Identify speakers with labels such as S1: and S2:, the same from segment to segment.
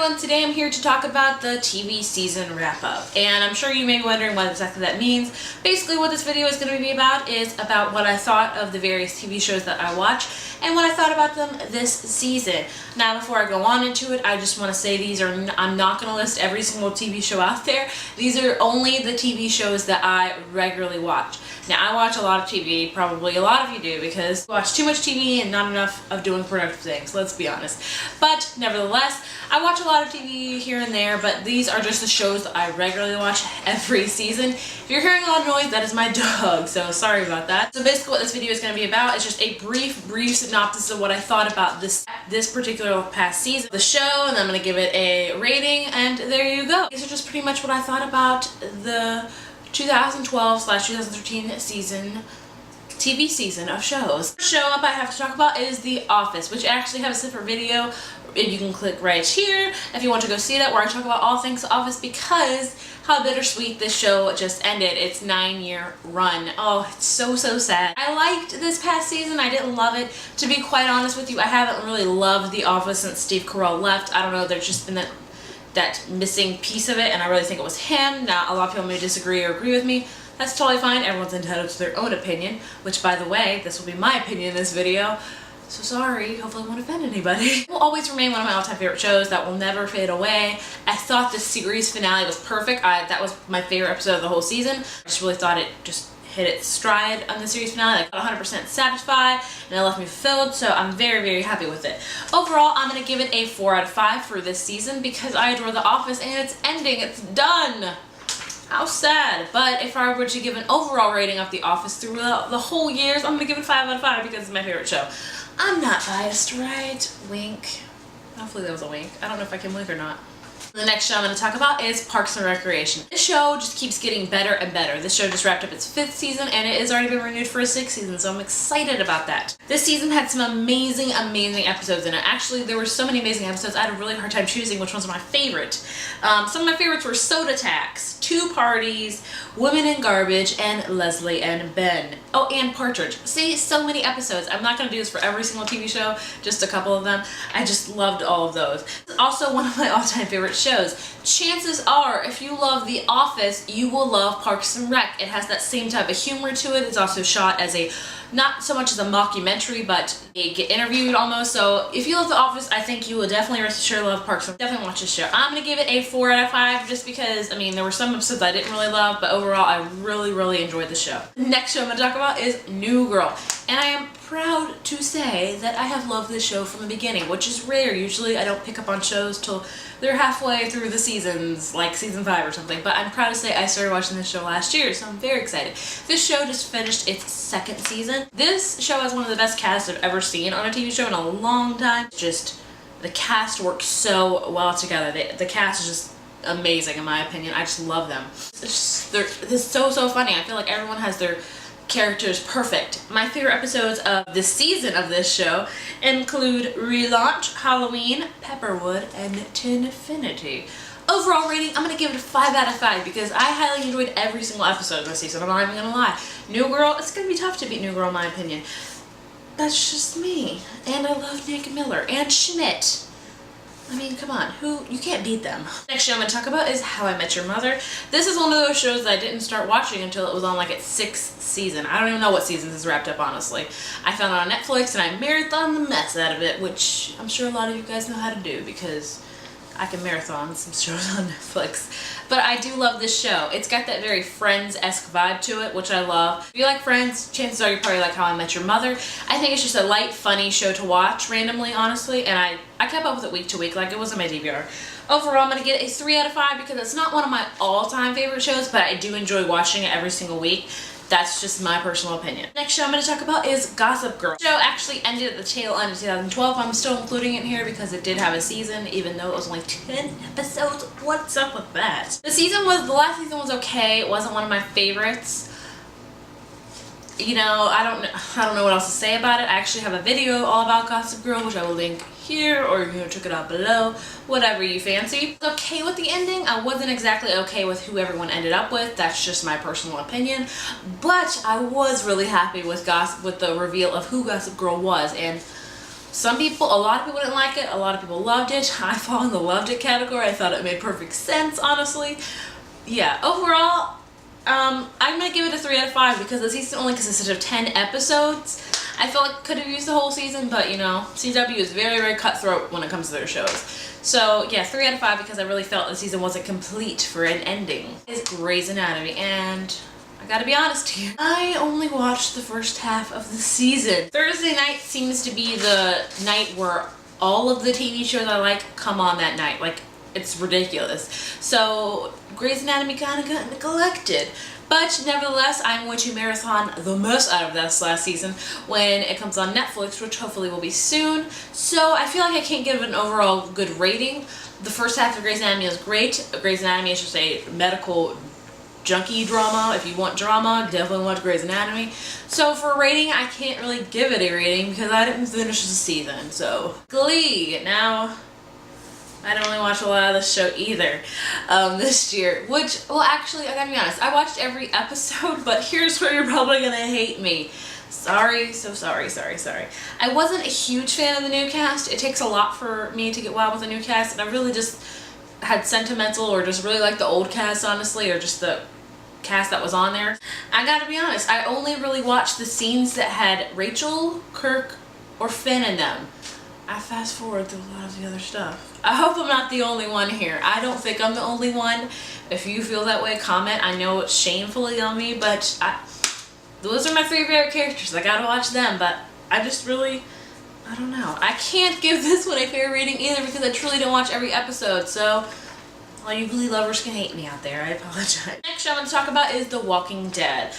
S1: everyone, today I'm here to talk about the TV season wrap-up. And I'm sure you may be wondering what exactly that means. Basically what this video is going to be about is about what I thought of the various TV shows that I watch and what I thought about them this season. Now before I go on into it, I just want to say I'm not going to list every single TV show out there. These are only the TV shows that I regularly watch. Now I watch a lot of TV, probably a lot of you do, because I watch too much TV and not enough of doing productive things, let's be honest. But nevertheless, I watch a lot of TV here and there, but these are just the shows that I regularly watch every season. If you're hearing a lot of noise, that is my dog, so sorry about that. So basically what this video is going to be about is just a brief synopsis of what I thought about this particular past season, the show, and I'm going to give it a rating, and there you go. These are just pretty much what I thought about the 2012/2013 season, TV season of shows. The show up I have to talk about is The Office, which I actually have a separate video, and you can click right here if you want to go see that, where I talk about all things Office, because how bittersweet this show just ended. Its 9-year run. Oh, it's so sad. I liked this past season. I didn't love it. To be quite honest with you, I haven't really loved The Office since Steve Carell left. I don't know, there's just been that missing piece of it, and I really think it was him. Now, a lot of people may disagree or agree with me. That's totally fine. Everyone's entitled to their own opinion, which, by the way, this will be my opinion in this video. So sorry, hopefully I won't offend anybody. It will always remain one of my all-time favorite shows that will never fade away. I thought the series finale was perfect. That was my favorite episode of the whole season. I just really thought it just hit its stride on the series finale. I got 100% satisfied, and it left me fulfilled, so I'm very happy with it. Overall, I'm going to give it a 4 out of 5 for this season because I adore The Office and it's ending. It's done! How sad. But if I were to give an overall rating of The Office throughout the whole years, I'm going to give it 5 out of 5 because it's my favorite show. I'm not biased, right? Wink. Hopefully that was a wink. I don't know if I can wink or not. The next show I'm going to talk about is Parks and Recreation. This show just keeps getting better and better. This show just wrapped up its 5th season and it has already been renewed for a 6th season, so I'm excited about that. This season had some amazing episodes in it. Actually, there were so many amazing episodes, I had a really hard time choosing which ones were my favorite. Some of my favorites were Soda Tax, 2 Parties, Women in Garbage, and Leslie and Ben. Oh, and Partridge. See, so many episodes. I'm not going to do this for every single TV show, just a couple of them. I just loved all of those. It's also one of my all-time favorite shows. Chances are, if you love The Office, you will love Parks and Rec. It has that same type of humor to it. It's also shot as not so much as a mockumentary, but they get interviewed almost. So if you love The Office, I think you will definitely rest assured love Parks and Rec. Definitely watch this show. I'm going to give it a 4 out of 5 just because, I mean, there were some episodes I didn't really love, but overall I really enjoyed the show. The next show I'm going to talk about is New Girl. And I am proud to say that I have loved this show from the beginning, which is rare. Usually I don't pick up on shows till they're halfway through the seasons, like season 5 or something, but I'm proud to say I started watching this show last year, so I'm very excited. This show just finished its 2nd season. This show has one of the best casts I've ever seen on a TV show in a long time. Just, the cast works so well together. The cast is just amazing in my opinion. I just love them. They're so funny. I feel like everyone has their characters perfect. My favorite episodes of the season of this show include Relaunch, Halloween, Pepperwood, and Tinfinity. Overall rating, I'm going to give it a 5 out of 5 because I highly enjoyed every single episode of this season. I'm not even going to lie. New Girl, it's going to be tough to beat New Girl in my opinion. That's just me. And I love Nick Miller and Schmidt. I mean, come on, you can't beat them. Next show I'm going to talk about is How I Met Your Mother. This is one of those shows that I didn't start watching until it was on like its 6th season. I don't even know what seasons it's wrapped up, honestly. I found it on Netflix and I marathoned the mess out of it, which I'm sure a lot of you guys know how to do because I can marathon some shows on Netflix. But I do love this show. It's got that very Friends-esque vibe to it, which I love. If you like Friends, chances are you probably like How I Met Your Mother. I think it's just a light, funny show to watch randomly, honestly, and I kept up with it week to week, like it wasn't my DVR. Overall, I'm going to get a 3 out of 5 because it's not one of my all-time favorite shows, but I do enjoy watching it every single week. That's just my personal opinion. Next show I'm going to talk about is Gossip Girl. The show actually ended at the tail end of 2012. I'm still including it here because it did have a season, even though it was only 10 episodes. What's up with that? The last season was okay. It wasn't one of my favorites. You know, I don't know what else to say about it. I actually have a video all about Gossip Girl, which I will link here, or you can check it out below, whatever you fancy. I was okay with the ending. I wasn't exactly okay with who everyone ended up with. That's just my personal opinion. But I was really happy with the reveal of who Gossip Girl was, and A lot of people didn't like it, a lot of people loved it. I fall in the loved it category. I thought it made perfect sense, honestly. Yeah, overall, I'm gonna give it a 3 out of 5 because the season only consisted of 10 episodes. I feel like could have used the whole season, but you know, CW is very, very cutthroat when it comes to their shows. So yeah, 3 out of 5 because I really felt the season wasn't complete for an ending. Is Grey's Anatomy, and I gotta be honest here, I only watched the first half of the season. Thursday night seems to be the night where all of the TV shows I like come on that night. Like, it's ridiculous. So Grey's Anatomy kind of got neglected. But nevertheless, I'm going to marathon the most out of this last season when it comes on Netflix, which hopefully will be soon. So I feel like I can't give it an overall good rating. The first half of Grey's Anatomy is great. Grey's Anatomy is just a medical junkie drama. If you want drama, definitely watch Grey's Anatomy. So for a rating, I can't really give it a rating because I didn't finish the season. So Glee. Now, I didn't really watch a lot of this show either this year, which, well, actually, I gotta be honest, I watched every episode, but here's where you're probably gonna hate me. Sorry, so sorry. I wasn't a huge fan of the new cast. It takes a lot for me to get wild with a new cast, and I really just had sentimental or just really like the old cast, honestly, or just the cast that was on there. I gotta be honest, I only really watched the scenes that had Rachel, Kirk, or Finn in them. I fast forward through a lot of the other stuff. I hope I'm not the only one here. I don't think I'm the only one. If you feel that way, comment. I know it's shamefully on me, but those are my 3 favorite characters. I gotta watch them, but I just really, I don't know. I can't give this one a fair rating either because I truly didn't watch every episode, so all you Glee lovers can hate me out there. I apologize. Next show I'm going to talk about is The Walking Dead.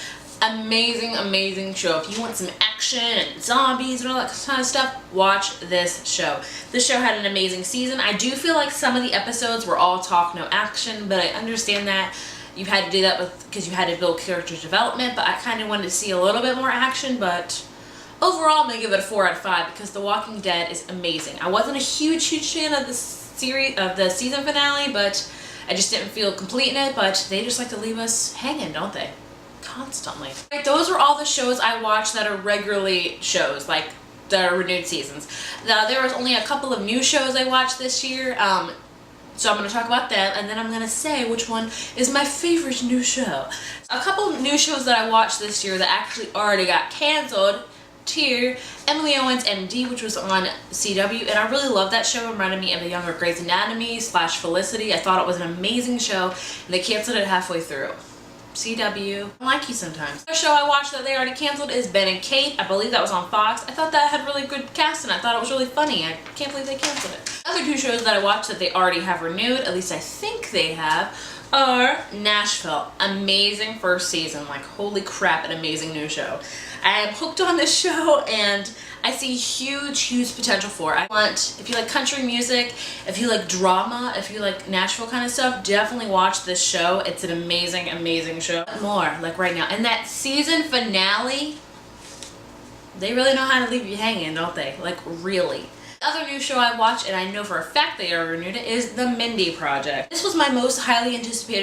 S1: Amazing show. If you want some action and zombies and all that kind of stuff, watch this show. This show had an amazing season. I do feel like some of the episodes were all talk, no action, but I understand that you had to do that because you had to build character development, but I kind of wanted to see a little bit more action, but overall I'm going to give it a 4 out of 5 because The Walking Dead is amazing. I wasn't a huge fan of the season finale, but I just didn't feel complete in it, but they just like to leave us hanging, don't they? Constantly. Right, those are all the shows I watch that are regularly shows, like that are renewed seasons. Now, there was only a couple of new shows I watched this year, so I'm going to talk about them, and then I'm going to say which one is my favorite new show. A couple of new shows that I watched this year that actually already got canceled. Tier, Emily Owens MD, which was on CW, and I really loved that show. It reminded me of a younger Grey's Anatomy / Felicity. I thought it was an amazing show, and they canceled it halfway through. CW, I like you sometimes. The show I watched that they already canceled is Ben and Kate. I believe that was on Fox. I thought that had really good cast and I thought it was really funny. I can't believe they canceled it. Other 2 shows that I watched that they already have renewed, at least I think they have, are Nashville. Amazing first season. Like, holy crap, an amazing new show. I am hooked on this show and I see huge potential for it. If you like country music, if you like drama, if you like Nashville kind of stuff, definitely watch this show. It's an amazing show. More, like right now. And that season finale, they really know how to leave you hanging, don't they? Like, really. The other new show I watch, and I know for a fact they are renewed it, is The Mindy Project. This was my most highly anticipated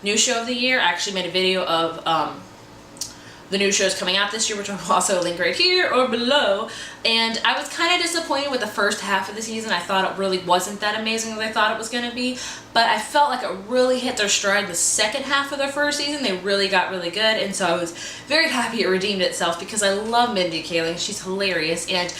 S1: new show of the year. I actually made a video of the new shows coming out this year, which I'll also link right here or below. And I was kind of disappointed with the first half of the season. I thought it really wasn't that amazing as I thought it was going to be. But I felt like it really hit their stride the second half of their first season. They really got really good. And so I was very happy it redeemed itself because I love Mindy Kaling. She's hilarious. And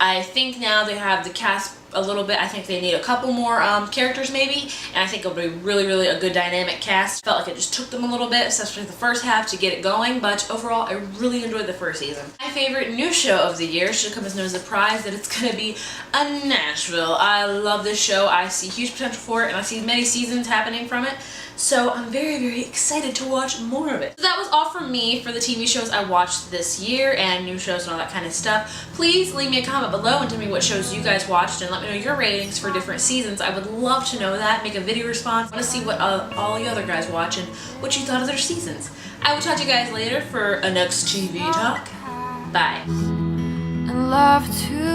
S1: I think now they have the cast a little bit. I think they need a couple more characters maybe, and I think it'll be really a good dynamic cast. Felt like it just took them a little bit, especially the first half, to get it going, but overall I really enjoyed the first season. My favorite new show of the year should come as no surprise that it's gonna be a Nashville. I love this show. I see huge potential for it, and I see many seasons happening from it. So I'm very excited to watch more of it. So that was all from me for the TV shows I watched this year and new shows and all that kind of stuff. Please leave me a comment below and tell me what shows you guys watched and let me know your ratings for different seasons. I would love to know that. Make a video response. I want to see what all the other guys watch and what you thought of their seasons. I will talk to you guys later for a next TV talk. Bye. And love to